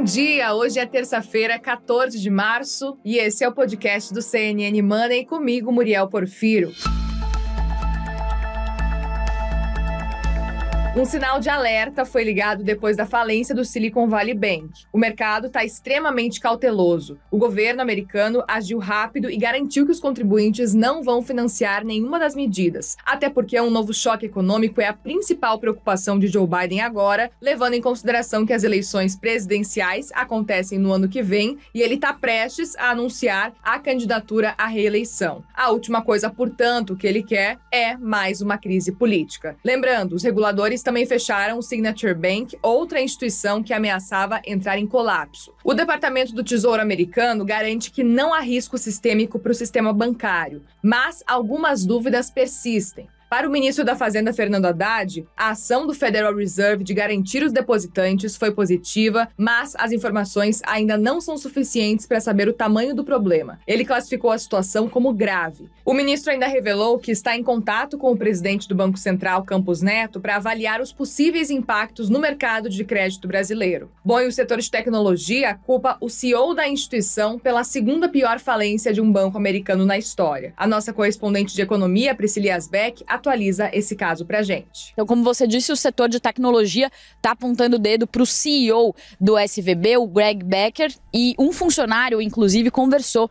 dia! Hoje é terça-feira, 14 de março, e esse é o podcast do CNN Money comigo, Muriel Porfiro. Um sinal de alerta foi ligado depois da falência do Silicon Valley Bank. O mercado está extremamente cauteloso. O governo americano agiu rápido e garantiu que os contribuintes não vão financiar nenhuma das medidas. Até porque um novo choque econômico é a principal preocupação de Joe Biden agora, levando em consideração que as eleições presidenciais acontecem no ano que vem e ele está prestes a anunciar a candidatura à reeleição. A última coisa, portanto, que ele quer é mais uma crise política. Lembrando, os reguladores também fecharam o Signature Bank, outra instituição que ameaçava entrar em colapso. O Departamento do Tesouro americano garante que não há risco sistêmico para o sistema bancário, mas algumas dúvidas persistem. Para o ministro da Fazenda, Fernando Haddad, a ação do Federal Reserve de garantir os depositantes foi positiva, mas as informações ainda não são suficientes para saber o tamanho do problema. Ele classificou a situação como grave. O ministro ainda revelou que está em contato com o presidente do Banco Central, Campos Neto, para avaliar os possíveis impactos no mercado de crédito brasileiro. Bom, e o setor de tecnologia culpa o CEO da instituição pela segunda pior falência de um banco americano na história. A nossa correspondente de economia, Priscila Yazbek, atualiza esse caso pra gente. Então, como você disse, o setor de tecnologia está apontando o dedo para o CEO do SVB, o Greg Becker, e um funcionário, inclusive, conversou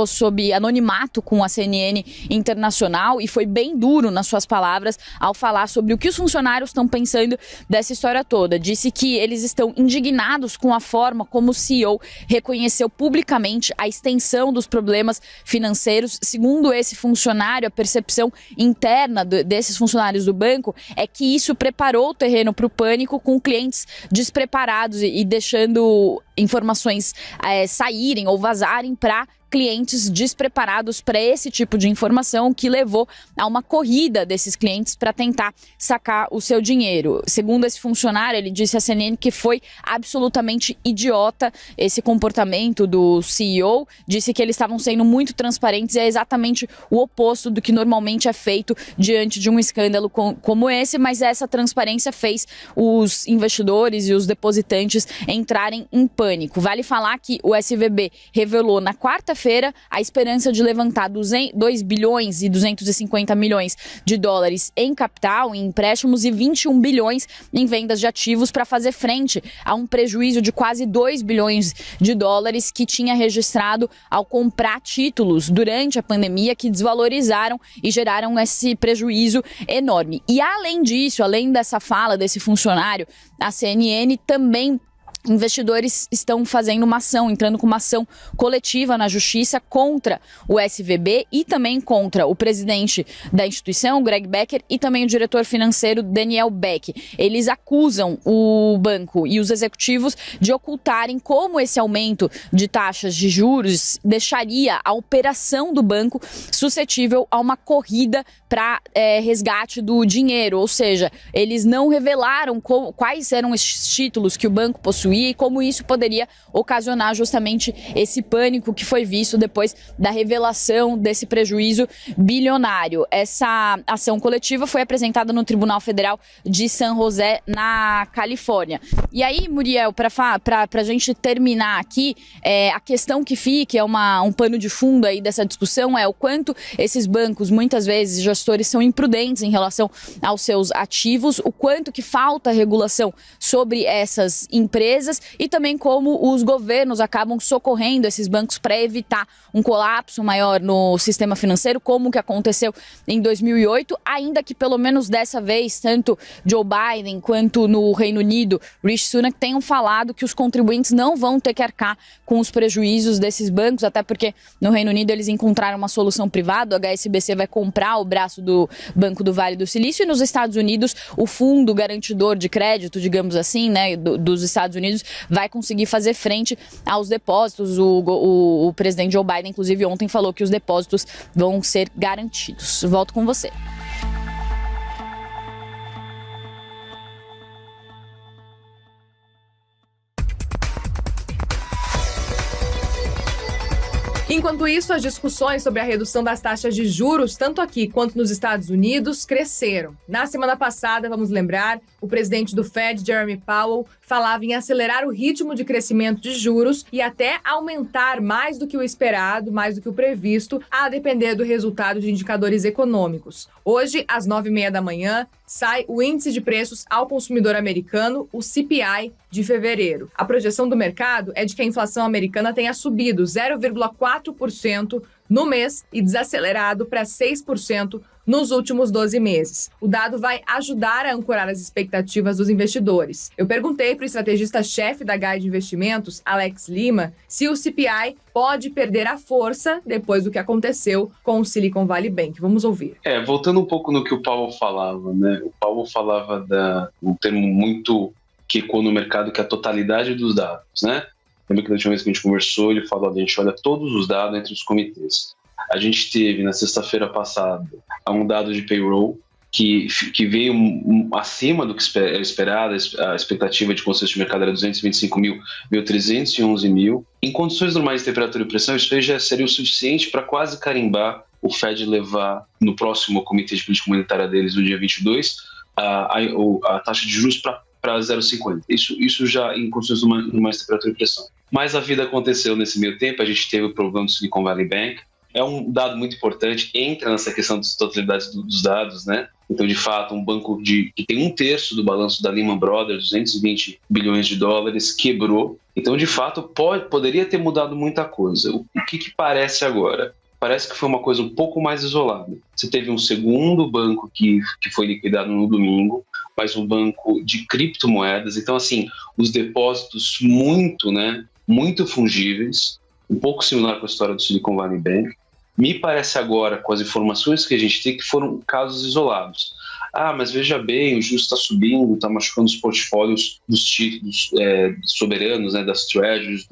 sob anonimato com a CNN Internacional e foi bem duro nas suas palavras ao falar sobre o que os funcionários estão pensando dessa história toda. Disse que eles estão indignados com a forma como o CEO reconheceu publicamente a extensão dos problemas financeiros. Segundo esse funcionário, a percepção interna desses funcionários do banco é que isso preparou o terreno para o pânico, com clientes despreparados e deixando informações saírem ou vazarem para clientes despreparados para esse tipo de informação, que levou a uma corrida desses clientes para tentar sacar o seu dinheiro. Segundo esse funcionário, ele disse à CNN que foi absolutamente idiota esse comportamento do CEO, disse que eles estavam sendo muito transparentes e é exatamente o oposto do que normalmente é feito diante de um escândalo como esse, mas essa transparência fez os investidores e os depositantes entrarem em pânico. Vale falar que o SVB revelou na quarta-feira a esperança de levantar 2 bilhões e 250 milhões de dólares em capital, em empréstimos, e 21 bilhões em vendas de ativos para fazer frente a um prejuízo de quase 2 bilhões de dólares que tinha registrado ao comprar títulos durante a pandemia, que desvalorizaram e geraram esse prejuízo enorme. E além disso, além dessa fala desse funcionário, a CNN também... Investidores estão fazendo uma ação, entrando com uma ação coletiva na justiça contra o SVB e também contra o presidente da instituição, o Greg Becker, e também o diretor financeiro, Daniel Beck. Eles acusam o banco e os executivos de ocultarem como esse aumento de taxas de juros deixaria a operação do banco suscetível a uma corrida para resgate do dinheiro. Ou seja, eles não revelaram quais eram esses títulos que o banco possuía e como isso poderia ocasionar justamente esse pânico que foi visto depois da revelação desse prejuízo bilionário. Essa ação coletiva foi apresentada no Tribunal Federal de San José, na Califórnia. E aí, Muriel, para a gente terminar aqui, a questão que fica, é um pano de fundo aí dessa discussão, é o quanto esses bancos, muitas vezes, gestores, são imprudentes em relação aos seus ativos, o quanto que falta regulação sobre essas empresas e também como os governos acabam socorrendo esses bancos para evitar um colapso maior no sistema financeiro, como que aconteceu em 2008, ainda que pelo menos dessa vez, tanto Joe Biden quanto no Reino Unido, Rishi Sunak, tenham falado que os contribuintes não vão ter que arcar com os prejuízos desses bancos, até porque no Reino Unido eles encontraram uma solução privada, o HSBC vai comprar o braço do Banco do Vale do Silício, e nos Estados Unidos o fundo garantidor de crédito, digamos assim, né, dos Estados Unidos, vai conseguir fazer frente aos depósitos. O presidente Joe Biden, inclusive, ontem falou que os depósitos vão ser garantidos. Volto com você. Enquanto isso, as discussões sobre a redução das taxas de juros, tanto aqui quanto nos Estados Unidos, cresceram. Na semana passada, vamos lembrar, o presidente do Fed, Jeremy Powell, falava em acelerar o ritmo de crescimento de juros e até aumentar mais do que o esperado, mais do que o previsto, a depender do resultado de indicadores econômicos. Hoje, às 9h30 da manhã, sai o Índice de Preços ao Consumidor Americano, o CPI, de fevereiro. A projeção do mercado é de que a inflação americana tenha subido 0,4% no mês e desacelerado para 6% nos últimos 12 meses. O dado vai ajudar a ancorar as expectativas dos investidores. Eu perguntei para o estrategista-chefe da Guide Investimentos, Alex Lima, se o CPI pode perder a força depois do que aconteceu com o Silicon Valley Bank. Vamos ouvir. Voltando um pouco no que o Powell falava, né? O Powell falava um termo muito que ecoa no mercado, que é a totalidade dos dados, né? Lembra que da última vez que a gente conversou, ele falou, a gente olha todos os dados entre os comitês. A gente teve, na sexta-feira passada, um dado de payroll que veio acima do que era esperado, a expectativa de consenso de mercado era 225 mil, veio 311 mil. Em condições normais de temperatura e pressão, isso aí já seria o suficiente para quase carimbar o Fed levar no próximo comitê de política monetária deles, no dia 22, a taxa de juros para 0,50. Isso já em condições normais de temperatura e pressão. Mas a vida aconteceu nesse meio tempo, a gente teve o problema do Silicon Valley Bank. É um dado muito importante, entra nessa questão da totalidade dos dados, né? Então, de fato, um banco que tem 1/3 do balanço da Lehman Brothers, 220 bilhões de dólares, quebrou. Então, de fato, poderia ter mudado muita coisa. O que parece agora? Parece que foi uma coisa um pouco mais isolada. Você teve um segundo banco que foi liquidado no domingo, mas um banco de criptomoedas. Então, assim, os depósitos muito fungíveis, um pouco similar com a história do Silicon Valley Bank. Me parece agora, com as informações que a gente tem, que foram casos isolados. Mas veja bem, o juros está subindo, está machucando os portfólios dos títulos soberanos, né, das treasuries,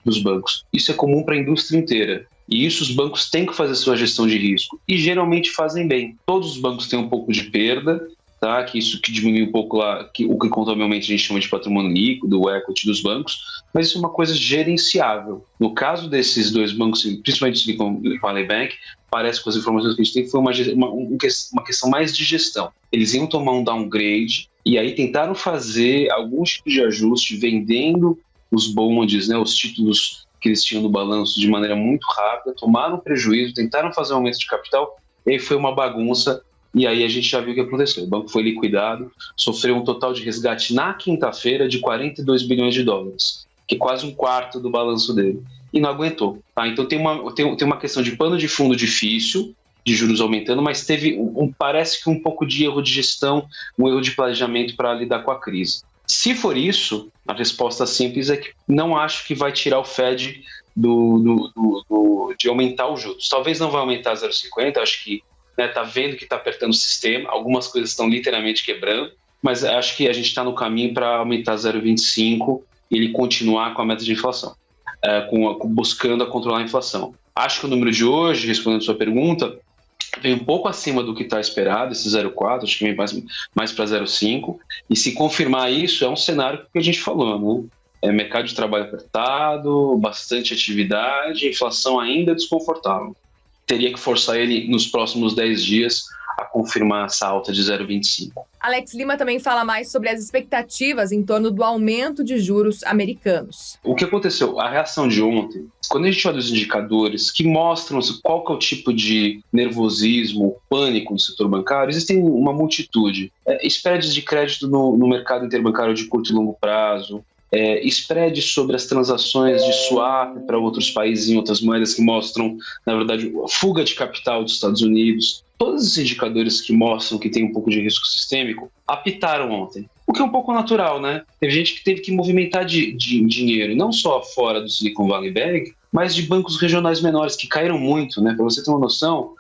dos bancos. Isso é comum para a indústria inteira. E isso os bancos têm que fazer sua gestão de risco. E geralmente fazem bem. Todos os bancos têm um pouco de perda, tá? Que diminui um pouco lá, o que contabilmente a gente chama de patrimônio líquido, o equity dos bancos, mas isso é uma coisa gerenciável. No caso desses dois bancos, principalmente o Silicon Valley Bank, parece com as informações que a gente tem que foi uma questão mais de gestão. Eles iam tomar um downgrade e aí tentaram fazer algum tipo de ajuste, vendendo os bonds, né, os títulos que eles tinham no balanço de maneira muito rápida, tomaram prejuízo, tentaram fazer um aumento de capital, e aí foi uma bagunça. E aí a gente já viu o que aconteceu. O banco foi liquidado, sofreu um total de resgate na quinta-feira de 42 bilhões de dólares, que é quase 1/4 do balanço dele. E não aguentou. Tá? Então tem uma questão de pano de fundo difícil, de juros aumentando, mas teve parece que um pouco de erro de gestão, um erro de planejamento para lidar com a crise. Se for isso, a resposta simples é que não acho que vai tirar o Fed de aumentar os juros. Talvez não vai aumentar 0,50, acho que está vendo que está apertando o sistema, algumas coisas estão literalmente quebrando, mas acho que a gente está no caminho para aumentar 0,25 e ele continuar com a meta de inflação, buscando controlar a inflação. Acho que o número de hoje, respondendo a sua pergunta, vem um pouco acima do que está esperado, esse 0,4, acho que vem mais para 0,5, e se confirmar isso, é um cenário que a gente falou, né? Mercado de trabalho apertado, bastante atividade, inflação ainda desconfortável. Teria que forçar ele nos próximos 10 dias a confirmar essa alta de 0,25. Alex Lima também fala mais sobre as expectativas em torno do aumento de juros americanos. O que aconteceu? A reação de ontem, quando a gente olha os indicadores que mostram qual que é o tipo de nervosismo, pânico no setor bancário, existem uma multitude. Spreads de crédito no mercado interbancário de curto e longo prazo, spread sobre as transações de swap para outros países em outras moedas que mostram, na verdade, a fuga de capital dos Estados Unidos. Todos esses indicadores que mostram que tem um pouco de risco sistêmico apitaram ontem, o que é um pouco natural, né? Teve gente que teve que movimentar de dinheiro, não só fora do Silicon Valley Bank, mas de bancos regionais menores, que caíram muito, né? Para você ter uma noção,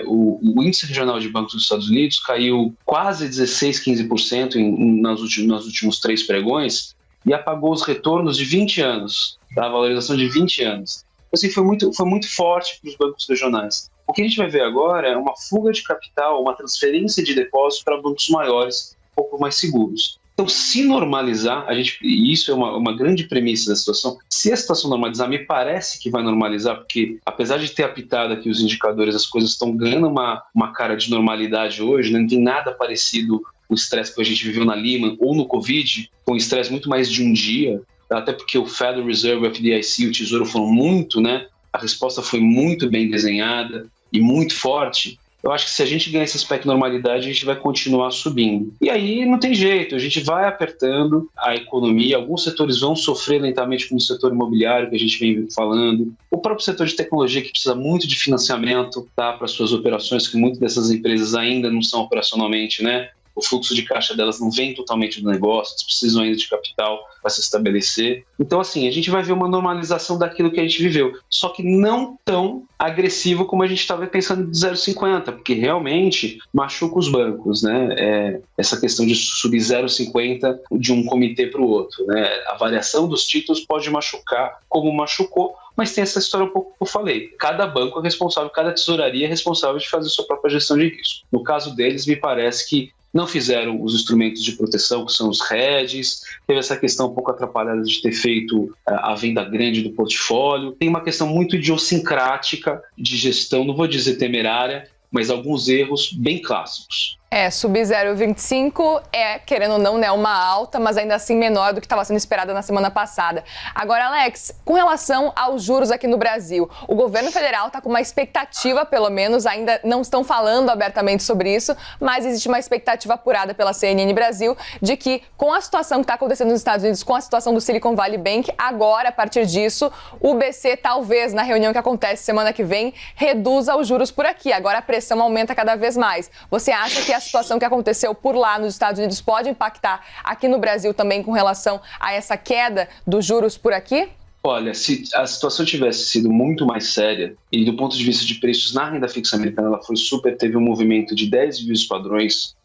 o índice regional de bancos dos Estados Unidos caiu quase 16, 15% nos últimos 3 pregões, e apagou os retornos de 20 anos, a valorização de 20 anos. Assim, foi muito forte para os bancos regionais. O que a gente vai ver agora é uma fuga de capital, uma transferência de depósitos para bancos maiores, um pouco mais seguros. Então, se normalizar, e isso é uma grande premissa da situação, se a situação normalizar, me parece que vai normalizar, porque apesar de ter apitado aqui os indicadores, as coisas estão ganhando uma cara de normalidade hoje, né? Não tem nada parecido o estresse que a gente viveu na Lehman ou no Covid, com um estresse muito mais de um dia, até porque o Federal Reserve, o FDIC e o Tesouro foram muito, né? A resposta foi muito bem desenhada e muito forte. Eu acho que se a gente ganhar esse aspecto de normalidade, a gente vai continuar subindo. E aí não tem jeito, a gente vai apertando a economia, alguns setores vão sofrer lentamente, como o setor imobiliário, que a gente vem falando, o próprio setor de tecnologia, que precisa muito de financiamento, tá, para suas operações, que muitas dessas empresas ainda não são operacionalmente, né? O fluxo de caixa delas não vem totalmente do negócio, eles precisam ainda de capital para se estabelecer. Então, assim, a gente vai ver uma normalização daquilo que a gente viveu, só que não tão agressivo como a gente estava pensando de 0,50, porque realmente machuca os bancos, né? Essa questão de subir 0,50 de um comitê para o outro, né? A variação dos títulos pode machucar como machucou, mas tem essa história um pouco que eu falei. Cada banco é responsável, cada tesouraria é responsável de fazer sua própria gestão de risco. No caso deles, me parece que não fizeram os instrumentos de proteção, que são os hedges, teve essa questão um pouco atrapalhada de ter feito a venda grande do portfólio. Tem uma questão muito idiosincrática de gestão, não vou dizer temerária, mas alguns erros bem clássicos. Subir 0,25 querendo ou não, né, uma alta, mas ainda assim menor do que estava sendo esperada na semana passada. Agora, Alex, com relação aos juros aqui no Brasil, o governo federal está com uma expectativa, pelo menos, ainda não estão falando abertamente sobre isso, mas existe uma expectativa apurada pela CNN Brasil de que, com a situação que está acontecendo nos Estados Unidos, com a situação do Silicon Valley Bank, agora, a partir disso, o BC, talvez, na reunião que acontece semana que vem, reduza os juros por aqui. Agora a pressão aumenta cada vez mais. Você acha que a situação que aconteceu por lá nos Estados Unidos pode impactar aqui no Brasil também com relação a essa queda dos juros por aqui? Olha, se a situação tivesse sido muito mais séria, e do ponto de vista de preços na renda fixa americana, ela foi teve um movimento de 10 vezes padrões,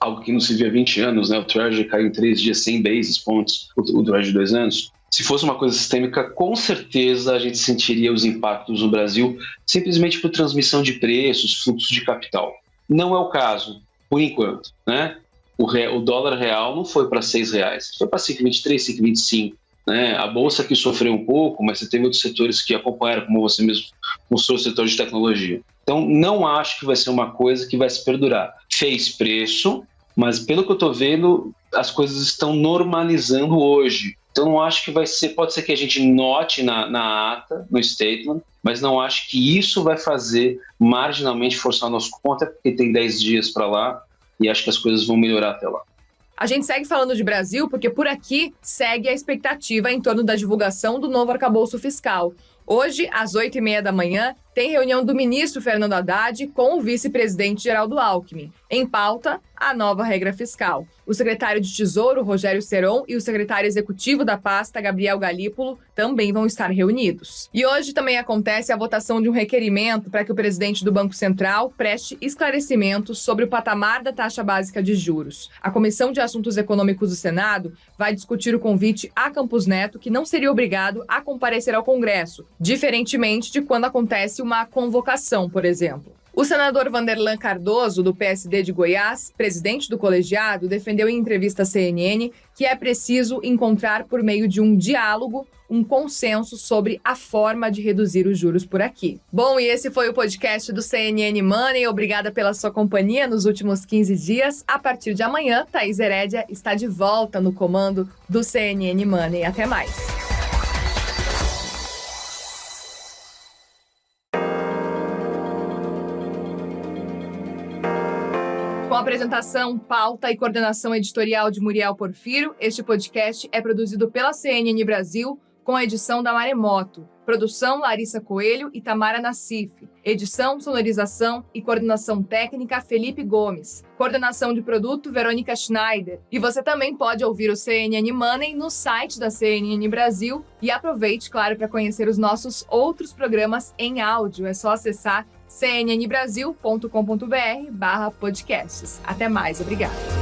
algo que não se via há 20 anos, né? O Treasury caiu em 3 dias, 100 basis points, o Treasury de 2 anos. Se fosse uma coisa sistêmica, com certeza a gente sentiria os impactos no Brasil simplesmente por transmissão de preços, fluxo de capital. Não é o caso, por enquanto, né? O dólar real não foi para R$6, foi para 5,23, 5,25. Né? A bolsa que sofreu um pouco, mas você teve outros setores que acompanharam, como você mesmo mostrou, o setor de tecnologia. Então, não acho que vai ser uma coisa que vai se perdurar. Fez preço, mas pelo que eu estou vendo, as coisas estão normalizando hoje. Então, não acho que vai ser, pode ser que a gente note na ata, no statement, mas não acho que isso vai fazer marginalmente forçar o nosso conta, porque tem 10 dias para lá e acho que as coisas vão melhorar até lá. A gente segue falando de Brasil porque por aqui segue a expectativa em torno da divulgação do novo arcabouço fiscal. Hoje, às 8h30 da manhã, tem reunião do ministro Fernando Haddad com o vice-presidente Geraldo Alckmin. Em pauta, a nova regra fiscal. O secretário de Tesouro, Rogério Seron, e o secretário executivo da pasta, Gabriel Galípolo, também vão estar reunidos. E hoje também acontece a votação de um requerimento para que o presidente do Banco Central preste esclarecimentos sobre o patamar da taxa básica de juros. A Comissão de Assuntos Econômicos do Senado vai discutir o convite a Campos Neto, que não seria obrigado a comparecer ao Congresso, diferentemente de quando acontece uma convocação, por exemplo. O senador Vanderlan Cardoso, do PSD de Goiás, presidente do colegiado, defendeu em entrevista à CNN que é preciso encontrar, por meio de um diálogo, um consenso sobre a forma de reduzir os juros por aqui. Bom, e esse foi o podcast do CNN Money. Obrigada pela sua companhia nos últimos 15 dias. A partir de amanhã, Thaís Herédia está de volta no comando do CNN Money. Até mais! Com apresentação, pauta e coordenação editorial de Muriel Porfiro, este podcast é produzido pela CNN Brasil, com a edição da Maremoto. Produção, Larissa Coelho e Tamara Nassif. Edição, sonorização e coordenação técnica, Felipe Gomes. Coordenação de produto, Verônica Schneider. E você também pode ouvir o CNN Money no site da CNN Brasil. E aproveite, claro, para conhecer os nossos outros programas em áudio. É só acessar cnnbrasil.com.br/podcasts. Até mais, obrigada.